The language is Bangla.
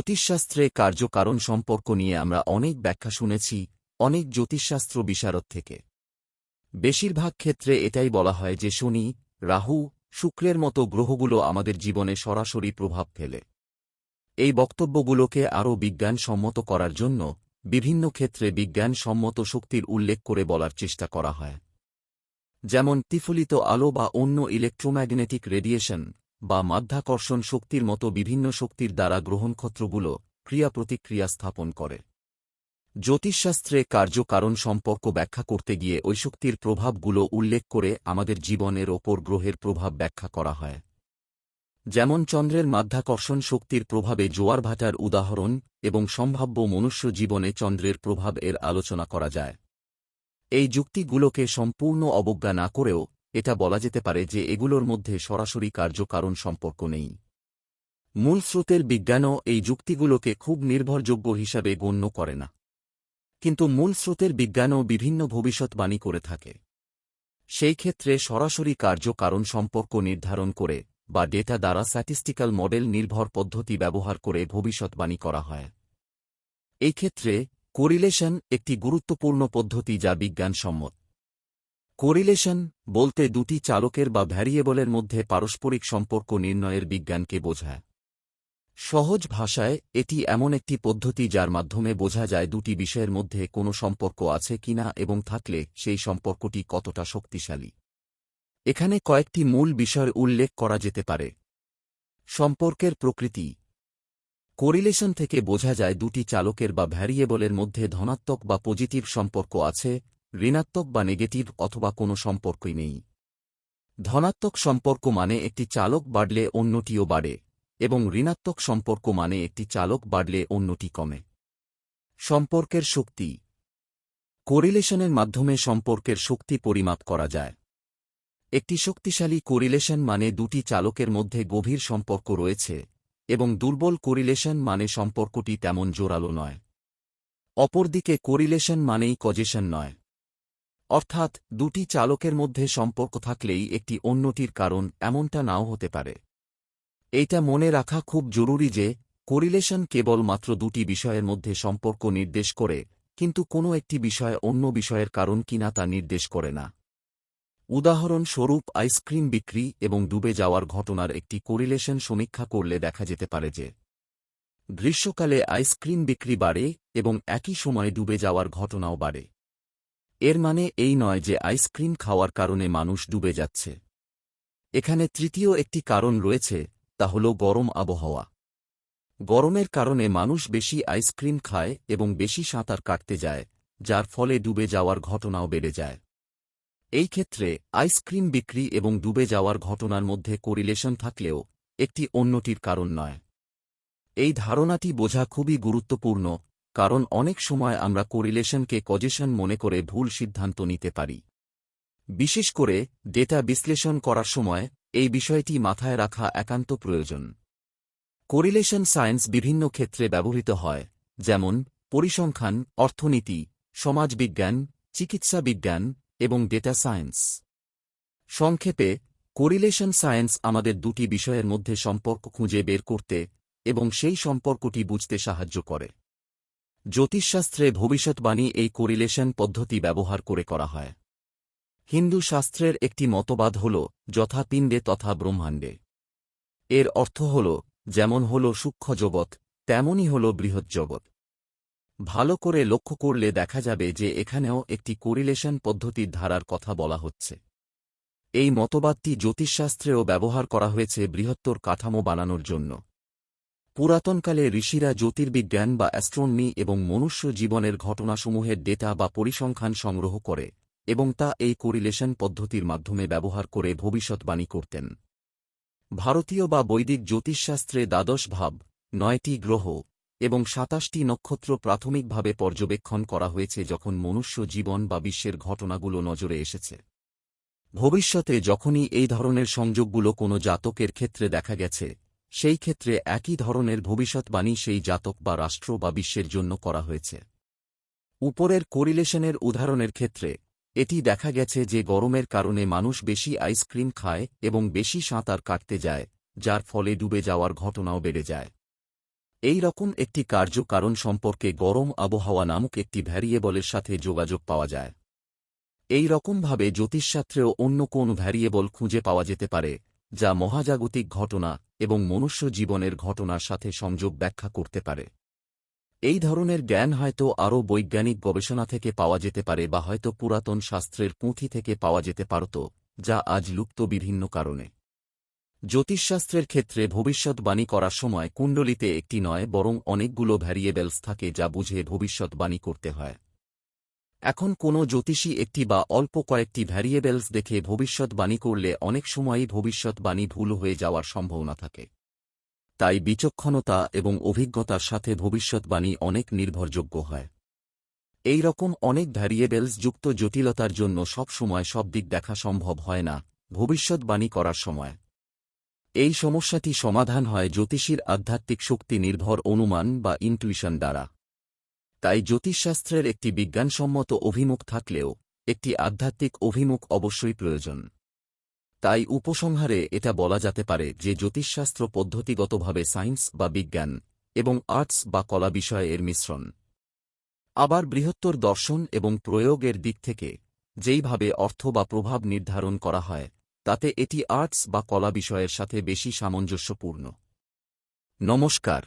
জ্যোতিষশাস্ত্রে কার্যকারণ সম্পর্ক নিয়ে আমরা অনেক ব্যাখ্যা শুনেছি অনেক জ্যোতিষশাস্ত্র বিশারদ থেকে। বেশিরভাগ ক্ষেত্রে এটাই বলা হয় যে শনি, রাহু, শুক্রের মতো গ্রহগুলো আমাদের জীবনে সরাসরি প্রভাব ফেলে। এই বক্তব্যগুলোকে আরও বিজ্ঞানসম্মত করার জন্য বিভিন্ন ক্ষেত্রে বিজ্ঞানসম্মত শক্তির উল্লেখ করে বলার চেষ্টা করা হয়, যেমন প্রতিফলিত আলো বা অন্য ইলেকট্রোম্যাগনেটিক রেডিয়েশন বা মাধ্যাকর্ষণ শক্তির মতো বিভিন্ন শক্তির দ্বারা গ্রহনক্ষত্রগুলো ক্রিয়া-প্রতিক্রিয়া স্থাপন করে। জ্যোতিষশাস্ত্রে কার্য-কারণ সম্পর্ক ব্যাখ্যা করতে গিয়ে ওই শক্তির প্রভাবগুলো উল্লেখ করে আমাদের জীবনের ওপর গ্রহের প্রভাব ব্যাখ্যা করা হয়। যেমন চন্দ্রের মাধ্যাকর্ষণ শক্তির প্রভাবে জোয়ার-ভাটার উদাহরণ এবং সম্ভাব্য মনুষ্য জীবনে চন্দ্রের প্রভাব এর আলোচনা করা যায়। এই যুক্তিগুলোকে সম্পূর্ণ অবজ্ঞা না করেও এটা বলা যেতে পারে যে এগুলোর মধ্যে সরাসরি কার্য-কারণ সম্পর্ক নেই। মূল স্রোতের বিজ্ঞানও এই যুক্তিগুলোকে খুব নির্ভরযোগ্য হিসাবে গণ্য করে না, কিন্তু মূল স্রোতের বিজ্ঞানও বিভিন্ন ভবিষ্যৎবাণী করে থাকে। সেই ক্ষেত্রে সরাসরি কার্য-কারণ সম্পর্ক নির্ধারণ করে বা ডেটা দ্বারা স্ট্যাটিস্টিক্যাল মডেল নির্ভর পদ্ধতি ব্যবহার করে ভবিষ্যৎবাণী করা হয়। এই ক্ষেত্রে কোরিলেশন একটি গুরুত্বপূর্ণ পদ্ধতি যা বিজ্ঞানসম্মত। কোরিলেশন বলতে দুটি চালকের বা ভ্যারিয়েবলের মধ্যে পারস্পরিক সম্পর্ক নির্ণয়ের বিজ্ঞানকে বোঝায়। সহজ ভাষায় এটি এমন একটি পদ্ধতি যার মাধ্যমে বোঝা যায় দুটি বিষয়ের মধ্যে কোনো সম্পর্ক আছে কিনা এবং থাকলে সেই সম্পর্কটি কতটা শক্তিশালী। এখানে কয়েকটি মূল বিষয়ের উল্লেখ করা যেতে পারে। সম্পর্কের প্রকৃতি। কোরিলেশন থেকে বোঝা যায় দুটি চালকের বা ভ্যারিয়েবলের মধ্যে ধনাত্মক বা পজিটিভ সম্পর্ক আছে, ঋণাত্মক বা নেগেটিভ অথবা কোনো সম্পর্কই নেই। ধনাত্মক সম্পর্ক মানে একটি চালক বাড়লে অন্যটিও বাড়ে, এবং ঋণাত্মক সম্পর্ক মানে একটি চালক বাড়লে অন্যটি কমে। সম্পর্কের শক্তি। কোরিলেশনের মাধ্যমে সম্পর্কের শক্তি পরিমাপ করা যায়। একটি শক্তিশালী কোরিলেশন মানে দুটি চালকের মধ্যে গভীর সম্পর্ক রয়েছে, এবং দুর্বল কোরিলেশন মানে সম্পর্কটি তেমন জোরালো নয়। অপরদিকে কোরিলেশন মানেই কজেশন নয়, অর্থাৎ দুটি চালকের মধ্যে সম্পর্ক থাকলেই একটি অন্যটির কারণ এমনটা নাও হতে পারে। এইটা মনে রাখা খুব জরুরি যে কোরিলেশন কেবল মাত্র দুটি বিষয়ের মধ্যে সম্পর্ক নির্দেশ করে, কিন্তু কোনো একটি বিষয় অন্য বিষয়ের কারণ কিনা তা নির্দেশ করে না। উদাহরণস্বরূপ আইসক্রিম বিক্রি এবং ডুবে যাওয়ার ঘটনার একটি কোরিলেশন সমীক্ষা করলে দেখা যেতে পারে যে গ্রীষ্মকালে আইসক্রিম বিক্রি বাড়ে এবং একই সময়ে ডুবে যাওয়ার ঘটনাও বাড়ে। এর মানে এই নয় যে আইসক্রিম খাওয়ার কারণে মানুষ ডুবে যাচ্ছে। এখানে তৃতীয় একটি কারণ রয়েছে, তা হল গরম আবহাওয়া। গরমের কারণে মানুষ বেশি আইসক্রিম খায় এবং বেশি সাঁতার কাটতে যায়, যার ফলে ডুবে যাওয়ার ঘটনাও বেড়ে যায়। এই ক্ষেত্রে আইসক্রিম বিক্রি এবং ডুবে যাওয়ার ঘটনার মধ্যে কোরিলেশন থাকলেও একটি অন্যটির কারণ নয়। এই ধারণাটি বোঝা খুবই গুরুত্বপূর্ণ, কারণ অনেক সময় আমরা কোরিলেশনকে কজেশন মনে করে ভুল সিদ্ধান্ত নিতে পারি। বিশেষ করে ডেটা বিশ্লেষণ করার সময় এই বিষয়টি মাথায় রাখা একান্ত প্রয়োজন। কোরিলেশন সায়েন্স বিভিন্ন ক্ষেত্রে ব্যবহৃত হয়, যেমন পরিসংখ্যান, অর্থনীতি, সমাজবিজ্ঞান, চিকিৎসা বিজ্ঞান এবং ডেটা সায়েন্স। সংক্ষেপে, কোরিলেশন সায়েন্স আমাদের দুটি বিষয়ের মধ্যে সম্পর্ক খুঁজে বের করতে এবং সেই সম্পর্কটি বুঝতে সাহায্য করে। জ্যোতিষশাস্ত্রে ভবিষ্যৎবাণী এই কোরিলেশন পদ্ধতি ব্যবহার করে করা হয়। হিন্দু শাস্ত্রের একটি মতবাদ হল যথা পিণ্ডে তথা ব্রহ্মাণ্ডে। এর অর্থ হল যেমন হল সূক্ষ্ম জগৎ, তেমনই হল বৃহৎ জগৎ। ভালো করে লক্ষ্য করলে দেখা যাবে যে এখানেও একটি কোরিলেশন পদ্ধতির ধারার কথা বলা হচ্ছে। এই মতবাদটি জ্যোতিষশাস্ত্রেও ব্যবহার করা হয়েছে বৃহত্তর কাঠামো বানানোর জন্য। পুরাতনকালে ঋষিরা জ্যোতির্বিজ্ঞান বা অ্যাস্ট্রোনমি এবং মনুষ্য জীবনের ঘটনাসমূহের ডেটা বা পরিসংখ্যান সংগ্রহ করে এবং তা এই কোরিলেশন পদ্ধতির মাধ্যমে ব্যবহার করে ভবিষ্যৎবাণী করতেন। ভারতীয় বা বৈদিক জ্যোতিষশাস্ত্রে দ্বাদশ ভাব, 9টি গ্রহ এবং 27টি নক্ষত্র প্রাথমিকভাবে পর্যবেক্ষণ করা হয়েছে যখন মনুষ্য জীবন বা বিশ্বের ঘটনাগুলো নজরে এসেছে। ভবিষ্যতে যখনই এই ধরনের সংযোগগুলো কোনো জাতকের ক্ষেত্রে দেখা গেছে, সেই ক্ষেত্রে একই ধরনের ভবিষ্যৎবাণী সেই জাতক বা রাষ্ট্র বা বিশ্বের জন্য করা হয়েছে। উপরের কোরিলেশনের উদাহরণের ক্ষেত্রে এটি দেখা গেছে যে গরমের কারণে মানুষ বেশি আইসক্রিম খায় এবং বেশি সাঁতার কাটতে যায়, যার ফলে ডুবে যাওয়ার ঘটনাও বেড়ে যায়। এই রকম একটি কার্য-কারণ সম্পর্কে গরম আবহাওয়া নামক একটি ভ্যারিয়েবলের সাথে যোগাযোগ পাওয়া যায়। এই রকমভাবে জ্যোতিষশাস্ত্রেও অন্য কোন ভ্যারিয়েবল খুঁজে পাওয়া যেতে পারে, যা মহাজাগতিক ঘটনা এবং মনুষ্য জীবনের ঘটনার সাথে সংযোগ ব্যাখ্যা করতে পারে। এই ধরনের জ্ঞান হয়তো আরও বৈজ্ঞানিক গবেষণা থেকে পাওয়া যেতে পারে বা হয়তো পুরাতন শাস্ত্রের পুঁথি থেকে পাওয়া যেতে পারত, যা আজ লুপ্ত বিভিন্ন কারণে। জ্যোতিষশাস্ত্রের ক্ষেত্রে ভবিষ্যৎবাণী করার সময় কুণ্ডলিতে একটি নয় বরং অনেকগুলো ভ্যারিয়েবলস থাকে যা বুঝে ভবিষ্যৎবাণী করতে হয়। এখন কোনো জ্যোতিষী একটি বা অল্প কয়েকটি ভ্যারিয়েবলস দেখে ভবিষ্যৎবাণী করলে অনেক সময়ই ভবিষ্যৎবাণী ভুল হয়ে যাওয়ার সম্ভাবনা থাকে। তাই বিচক্ষণতা এবং অভিজ্ঞতার সাথে ভবিষ্যৎবাণী অনেক নির্ভরযোগ্য হয়। এই রকম অনেক ভ্যারিয়েবলস যুক্ত জটিলতার জন্য সব সময় সব দিক দেখা সম্ভব হয় না ভবিষ্যৎবাণী করার সময়। এই সমস্যাটি সমাধান হয় জ্যোতিষীর আধ্যাত্মিক শক্তি নির্ভর অনুমান বা ইনটুইশন দ্বারা। তাই জ্যোতিষশাস্ত্রের একটি বিজ্ঞানসম্মত অভিমুখ থাকলেও একটি আধ্যাত্মিক অভিমুখ অবশ্যই প্রয়োজন। তাই উপসংহারে এটা বলা যেতে পারে যে জ্যোতিষশাস্ত্র পদ্ধতিগতভাবে সায়েন্স বা বিজ্ঞান এবং আর্টস বা কলা বিষয়ের মিশ্রণ। আবার বৃহত্তর দর্শন এবং প্রয়োগের দিক থেকে যেইভাবে অর্থ বা প্রভাব নির্ধারণ করা হয়, তাতে এটি আর্টস বা কলা বিষয়ের সাথে বেশি সামঞ্জস্যপূর্ণ। নমস্কার।